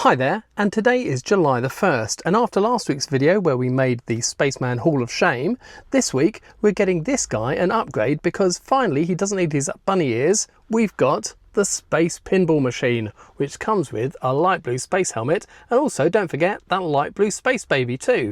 Hi there, and today is July the 1st, and after last week's video where we made the Spaceman Hall of Shame, this week we're getting this guy an upgrade because finally he doesn't need his bunny ears. We've got the Space Pinball machine, which comes with a light blue space helmet, and also don't forget that light blue space baby too.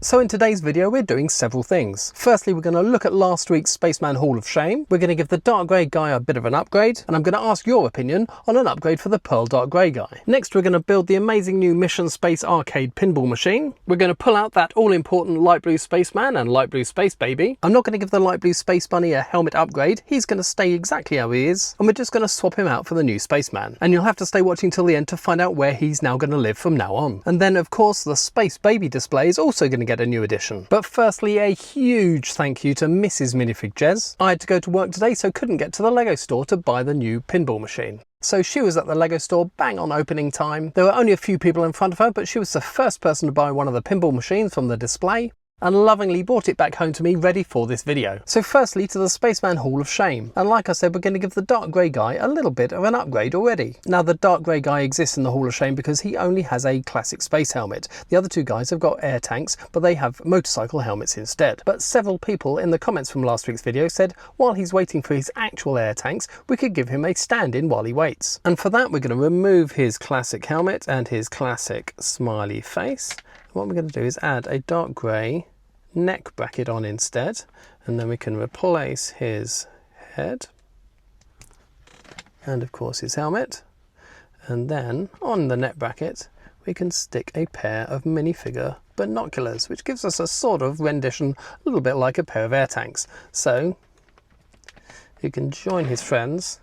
So in today's video we're doing several things. Firstly, we're going to look at last week's Spaceman Hall of Shame. We're going to give the dark grey guy a bit of an upgrade, and I'm going to ask your opinion on an upgrade for the pearl dark grey guy. Next, we're going to build the amazing new Mission Space Arcade pinball machine. We're going to pull out that all-important light blue spaceman and light blue space baby. I'm not going to give the light blue space bunny a helmet upgrade. He's going to stay exactly how he is, and we're just going to swap him out for the new spaceman. And you'll have to stay watching till the end to find out where he's now going to live from now on. And then of course the space baby display is also going to get a new addition. But firstly, a huge thank you to Mrs. Minifig Jez. I had to go to work today, so couldn't get to the Lego store to buy the new pinball machine. So she was at the Lego store bang on opening time. There were only a few people in front of her, but she was the first person to buy one of the pinball machines from the display, and lovingly brought it back home to me ready for this video. So firstly to the Spaceman Hall of Shame, and like I said, we're going to give the dark grey guy a little bit of an upgrade already. Now the dark grey guy exists in the Hall of Shame because he only has a classic space helmet. The other two guys have got air tanks, but they have motorcycle helmets instead. But several people in the comments from last week's video said while he's waiting for his actual air tanks, we could give him a stand-in while he waits. And for that we're going to remove his classic helmet and his classic smiley face. What we're going to do is add a dark grey neck bracket on instead, and then we can replace his head and of course his helmet, and then on the neck bracket we can stick a pair of minifigure binoculars, which gives us a sort of rendition a little bit like a pair of air tanks. So he can join his friends.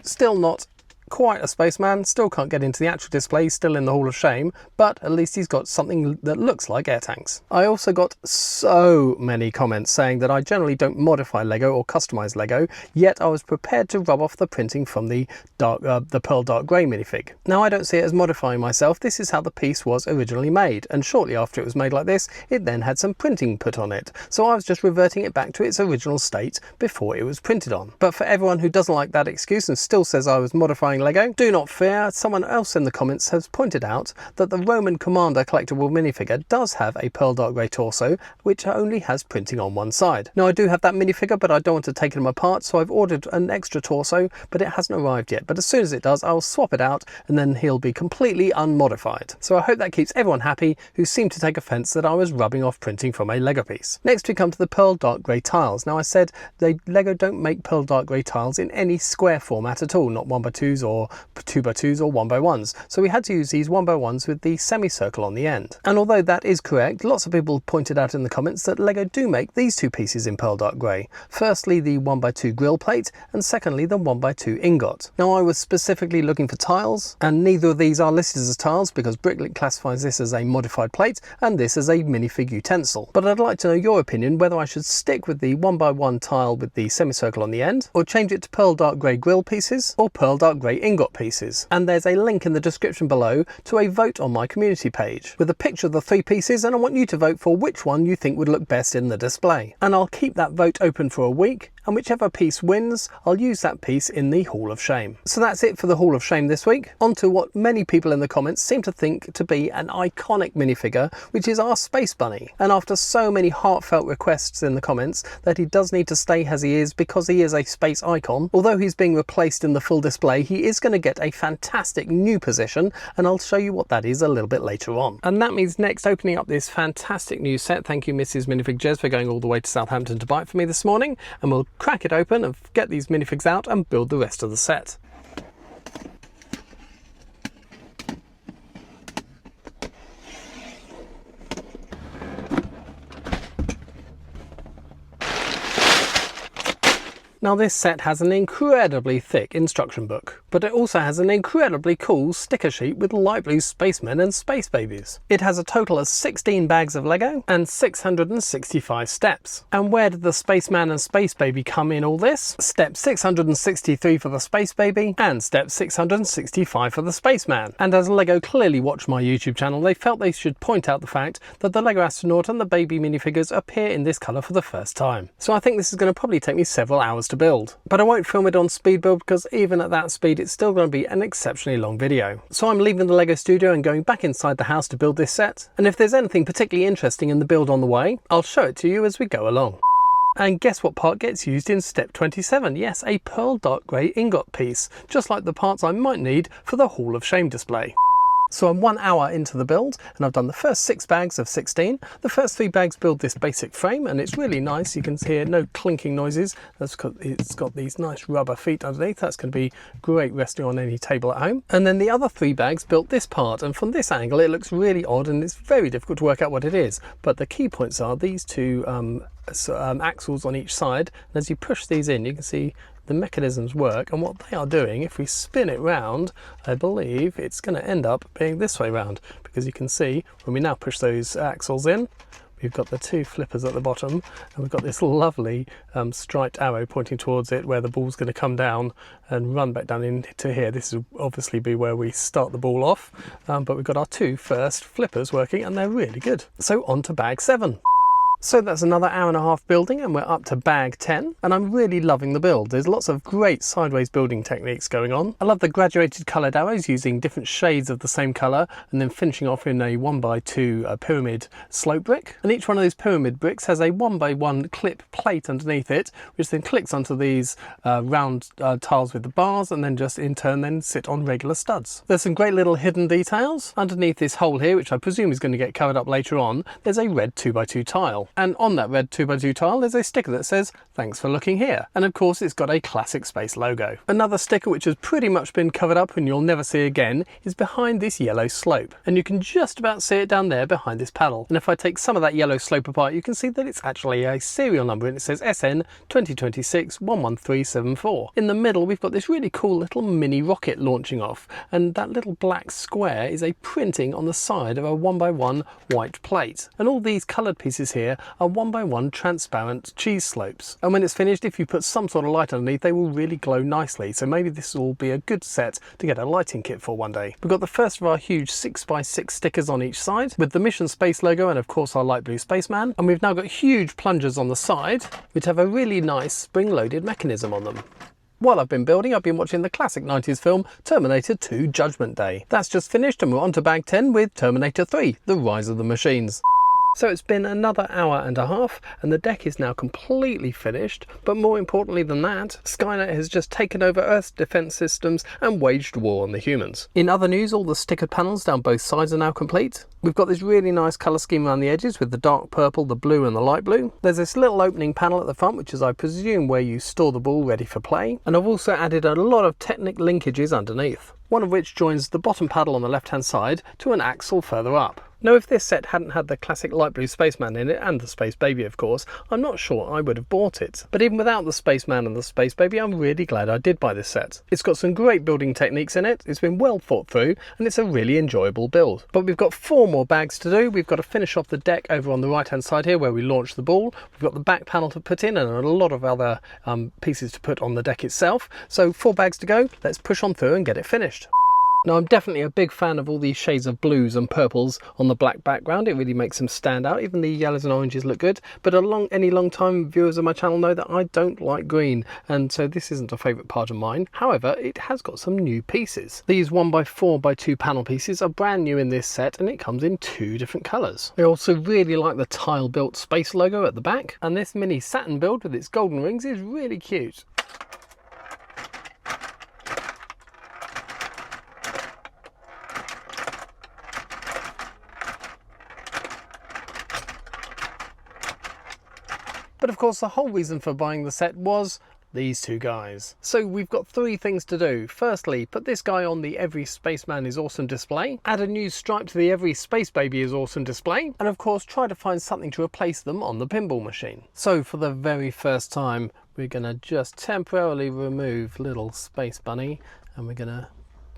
Still not quite a spaceman, still can't get into the actual display, still in the Hall of Shame, but at least he's got something that looks like air tanks. I also got so many comments saying that I generally don't modify Lego or customize Lego, yet I was prepared to rub off the printing from the pearl dark grey minifig. Now I don't see it as modifying myself. This is how the piece was originally made, and shortly after it was made like this, it then had some printing put on it. So I was just reverting it back to its original state before it was printed on. But for everyone who doesn't like that excuse and still says I was modifying Lego, do not fear. Someone else in the comments has pointed out that the Roman Commander collectible minifigure does have a pearl dark grey torso, which only has printing on one side. Now I do have that minifigure, but I don't want to take them apart, so I've ordered an extra torso, but it hasn't arrived yet. But as soon as it does, I'll swap it out, and then he'll be completely unmodified. So I hope that keeps everyone happy who seemed to take offence that I was rubbing off printing from a Lego piece. Next we come to the pearl dark grey tiles. Now I said Lego don't make pearl dark grey tiles in any square format at all, not 1x2s or 2x2s or 1x1s, so we had to use these 1x1s with the semicircle on the end. And although that is correct, lots of people pointed out in the comments that Lego do make these two pieces in pearl dark grey. Firstly the 1x2 grill plate, and secondly the 1x2 ingot. Now I was specifically looking for tiles, and neither of these are listed as tiles because Bricklink classifies this as a modified plate and this as a minifig utensil. But I'd like to know your opinion whether I should stick with the 1x1 tile with the semicircle on the end, or change it to pearl dark grey grill pieces, or pearl dark grey ingot pieces. And there's a link in the description below to a vote on my community page with a picture of the three pieces, and I want you to vote for which one you think would look best in the display. And I'll keep that vote open for a week, and whichever piece wins, I'll use that piece in the Hall of Shame. So that's it for the Hall of Shame this week. On to what many people in the comments seem to think to be an iconic minifigure, which is our Space Bunny. And after so many heartfelt requests in the comments that he does need to stay as he is because he is a space icon, although he's being replaced in the full display, he is going to get a fantastic new position, and I'll show you what that is a little bit later on. And that means next opening up this fantastic new set. Thank you Mrs. Minifig Jez for going all the way to Southampton to buy it for me this morning, and we'll crack it open and get these minifigs out and build the rest of the set. Now this set has an incredibly thick instruction book, but it also has an incredibly cool sticker sheet with light blue spacemen and space babies. It has a total of 16 bags of Lego and 665 steps. And where did the spaceman and space baby come in all this? Step 663 for the space baby and step 665 for the spaceman. And as Lego clearly watched my YouTube channel, they felt they should point out the fact that the Lego astronaut and the baby minifigures appear in this colour for the first time. So I think this is going to probably take me several hours to build. But I won't film it on speed build because even at that speed it's still going to be an exceptionally long video. So I'm leaving the LEGO studio and going back inside the house to build this set, and if there's anything particularly interesting in the build on the way, I'll show it to you as we go along. And guess what part gets used in step 27? Yes, a pearl dark grey ingot piece, just like the parts I might need for the Hall of Shame display. So I'm 1 hour into the build and I've done the first 6 bags of 16. The first 3 bags build this basic frame and it's really nice. You can hear no clinking noises. It's got these nice rubber feet underneath. That's going to be great resting on any table at home. And then the other 3 bags built this part, and from this angle it looks really odd and it's very difficult to work out what it is. But the key points are these 2 axles on each side, and as you push these in you can see the mechanisms work, and what they are doing, if we spin it round, I believe it's going to end up being this way round, because you can see when we now push those axles in, we've got the 2 flippers at the bottom and we've got this lovely striped arrow pointing towards it where the ball's going to come down and run back down into here. This will obviously be where we start the ball off, but we've got our 2 first flippers working and they're really good. So on to bag 7. So that's another hour and a half building and we're up to bag 10, and I'm really loving the build. There's lots of great sideways building techniques going on. I love the graduated coloured arrows using different shades of the same colour and then finishing off in a 1x2 pyramid slope brick. And each one of those pyramid bricks has a 1x1 clip plate underneath it, which then clicks onto these round tiles with the bars and then just in turn then sit on regular studs. There's some great little hidden details. Underneath this hole here, which I presume is going to get covered up later on, there's a red 2x2 tile. And on that red 2x2 tile there's a sticker that says "Thanks for looking here," and of course it's got a classic space logo. Another sticker which has pretty much been covered up and you'll never see again is behind this yellow slope, and you can just about see it down there behind this paddle. And if I take some of that yellow slope apart you can see that it's actually a serial number and it says SN 2026 11374. In the middle we've got this really cool little mini rocket launching off, and that little black square is a printing on the side of a 1x1 white plate, and all these coloured pieces here are 1x1 transparent cheese slopes, and when it's finished, if you put some sort of light underneath they will really glow nicely. So maybe this will be a good set to get a lighting kit for one day. We've got the first of our huge 6x6 stickers on each side with the mission space logo and of course our light blue spaceman, and we've now got huge plungers on the side which have a really nice spring-loaded mechanism on them. While I've been building, I've been watching the classic 90s film Terminator 2 Judgment Day. That's just finished and we're on to bag 10 with Terminator 3 The Rise of the Machines. So it's been another hour and a half and the deck is now completely finished, but more importantly than that, Skynet has just taken over Earth's defense systems and waged war on the humans. In other news, all the stickered panels down both sides are now complete. We've got this really nice colour scheme around the edges with the dark purple, the blue and the light blue. There's this little opening panel at the front which is, I presume, where you store the ball ready for play, and I've also added a lot of Technic linkages underneath, one of which joins the bottom paddle on the left hand side to an axle further up. Now if this set hadn't had the classic light blue spaceman in it, and the space baby of course, I'm not sure I would have bought it. But even without the spaceman and the space baby, I'm really glad I did buy this set. It's got some great building techniques in it, it's been well thought through, and it's a really enjoyable build. But we've got 4 more bags to do. We've got to finish off the deck over on the right hand side here where we launch the ball. We've got the back panel to put in and a lot of other pieces to put on the deck itself. So 4 bags to go, let's push on through and get it finished. Now I'm definitely a big fan of all these shades of blues and purples on the black background. It really makes them stand out. Even the yellows and oranges look good, but any long time viewers of my channel know that I don't like green, and so this isn't a favourite part of mine. However, it has got some new pieces. These 1x4x2 panel pieces are brand new in this set and it comes in 2 different colours. I also really like the tile built space logo at the back, and this mini Saturn build with its golden rings is really cute. But of course the whole reason for buying the set was these 2 guys. So we've got 3 things to do. Firstly, put this guy on the Every Spaceman is Awesome display, add a new stripe to the Every Space Baby is Awesome display, and of course try to find something to replace them on the pinball machine. So for the very first time we're going to just temporarily remove little Space Bunny and we're going to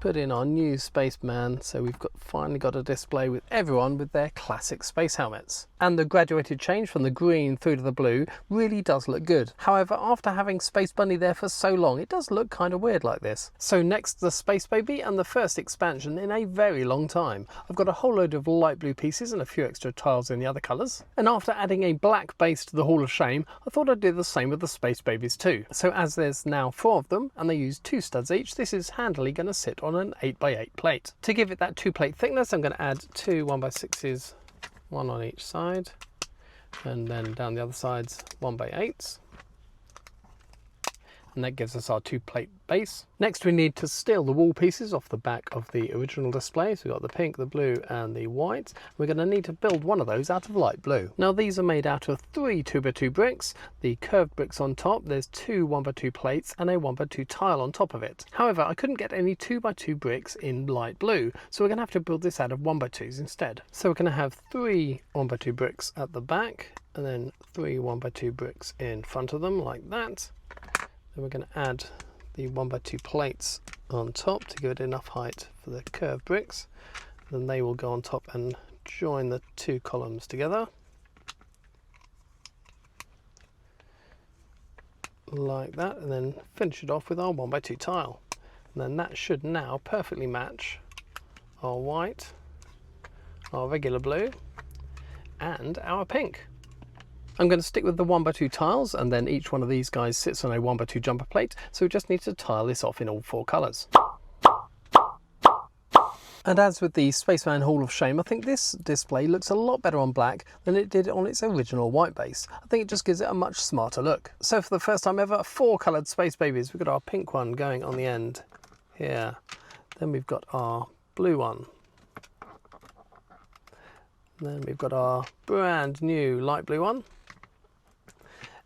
put in our new Spaceman, so we've finally got a display with everyone with their classic space helmets. And the graduated change from the green through to the blue really does look good. However, after having Space Bunny there for so long, it does look kind of weird like this. So next, the Space Baby and the first expansion in a very long time. I've got a whole load of light blue pieces and a few extra tiles in the other colours. And after adding a black base to the Hall of Shame, I thought I'd do the same with the Space Babies too. So as there's now 4 of them, and they use 2 studs each, this is handily going to sit on an 8x8 plate. To give it that 2 plate thickness, I'm going to add 2 1x6s, 1 on each side, and then down the other sides 1x8s. And that gives us our 2 plate base. Next we need to steal the wall pieces off the back of the original display. So we've got the pink, the blue and the white. We're going to need to build one of those out of light blue. Now these are made out of 3 2x2 bricks, the curved bricks on top, there's 2 1x2 plates and a 1x2 tile on top of it. However, I couldn't get any 2x2 bricks in light blue, so we're going to have to build this out of 1x2s instead. So we're going to have 3 1x2 bricks at the back and then 3 1x2 bricks in front of them like that. Then we're going to add the 1x2 plates on top to give it enough height for the curved bricks. Then they will go on top and join the 2 columns together. Like that, and then finish it off with our 1x2 tile. And then that should now perfectly match our white, our regular blue, and our pink. I'm going to stick with the 1x2 tiles, and then each one of these guys sits on a 1x2 jumper plate, so we just need to tile this off in all 4 colours. And as with the Spaceman Hall of Shame, I think this display looks a lot better on black than it did on its original white base. I think it just gives it a much smarter look. So for the first time ever, 4 coloured Space Babies. We've got our pink one going on the end here. Then we've got our blue one. Then we've got our brand new light blue one.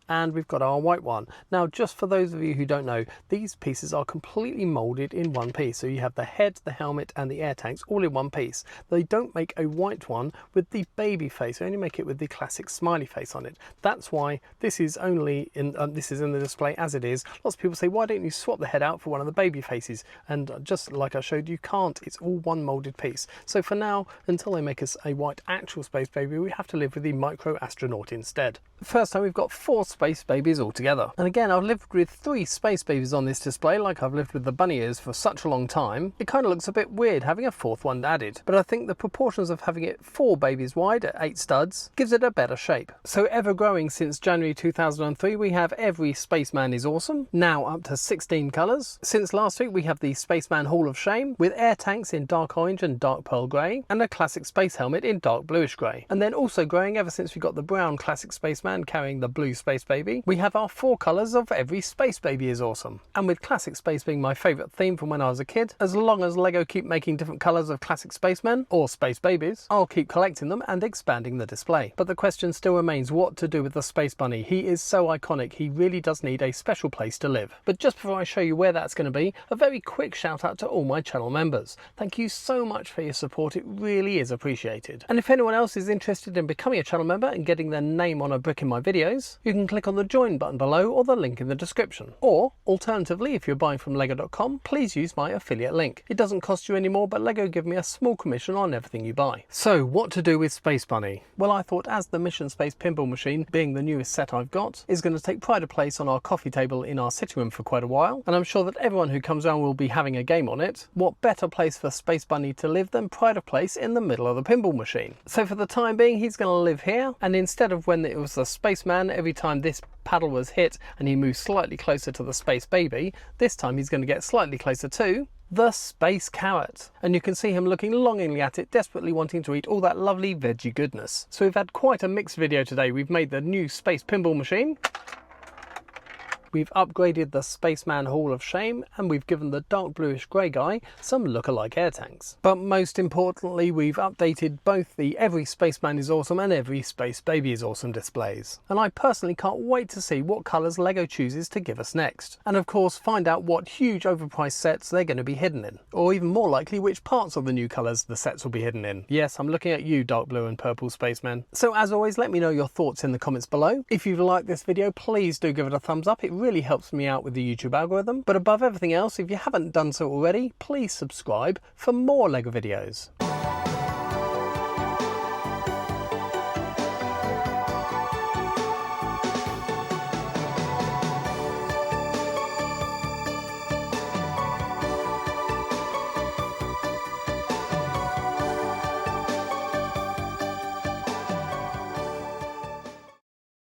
And we've got our white one. Now, just for those of you who don't know, these pieces are completely moulded in one piece. So you have the head, the helmet and the air tanks all in one piece. They don't make a white one with the baby face. They only make it with the classic smiley face on it. That's why this is only in this is in the display as it is. Lots of people say, why don't you swap the head out for one of the baby faces? And just like I showed, you can't. It's all one moulded piece. So for now, until they make us a white actual Space Baby, we have to live with the Micro Astronaut instead. First time we've got 4 Space Babies all together. And again, I've lived with 3 Space Babies on this display, like I've lived with the bunny ears for such a long time. It kind of looks a bit weird having a 4th one added, but I think the proportions of having it 4 babies wide at 8 studs gives it a better shape. So ever growing since January 2003, we have Every Spaceman is Awesome, now up to 16 colours. Since last week, we have the Spaceman Hall of Shame with air tanks in dark orange and dark pearl grey, and a classic space helmet in dark bluish grey. And then also growing ever since we got the brown classic Spaceman carrying the blue Space Baby, we have our 4 colours of Every Space Baby is Awesome. And with classic space being my favourite theme from when I was a kid, as long as LEGO keep making different colours of classic spacemen or space babies, I'll keep collecting them and expanding the display. But the question still remains what to do with the Space Bunny. He is so iconic, he really does need a special place to live. But just before I show you where that's going to be, a very quick shout out to all my channel members. Thank you so much for your support, it really is appreciated. And if anyone else is interested in becoming a channel member and getting their name on a brick in my videos, you can click on the join button below or the link in the description. Or alternatively, if you're buying from lego.com, please use my affiliate link. It doesn't cost you any more, but LEGO give me a small commission on everything you buy. So what to do with Space Bunny? Well, I thought as the Mission Space Pinball machine, being the newest set I've got, is going to take pride of place on our coffee table in our sitting room for quite a while, and I'm sure that everyone who comes around will be having a game on it, what better place for Space Bunny to live than pride of place in the middle of the pinball machine? So for the time being, he's going to live here, and instead of when it was the Spaceman, every time this paddle was hit and he moved slightly closer to the Space Baby, this time he's going to get slightly closer to the Space Carrot. And you can see him looking longingly at it, desperately wanting to eat all that lovely veggie goodness. So we've had quite a mixed video today. We've made the new Space Pinball machine, we've upgraded the Spaceman Hall of Shame, and we've given the dark bluish grey guy some look-alike air tanks. But most importantly, we've updated both the Every Spaceman is Awesome and Every Space Baby is Awesome displays. And I personally can't wait to see what colours LEGO chooses to give us next. And of course, find out what huge overpriced sets they're going to be hidden in. Or even more likely, which parts of the new colours the sets will be hidden in. Yes, I'm looking at you, dark blue and purple spacemen. So as always, let me know your thoughts in the comments below. If you've liked this video, please do give it a thumbs up. It really really helps me out with the YouTube algorithm. But above everything else, if you haven't done so already, please subscribe for more LEGO videos.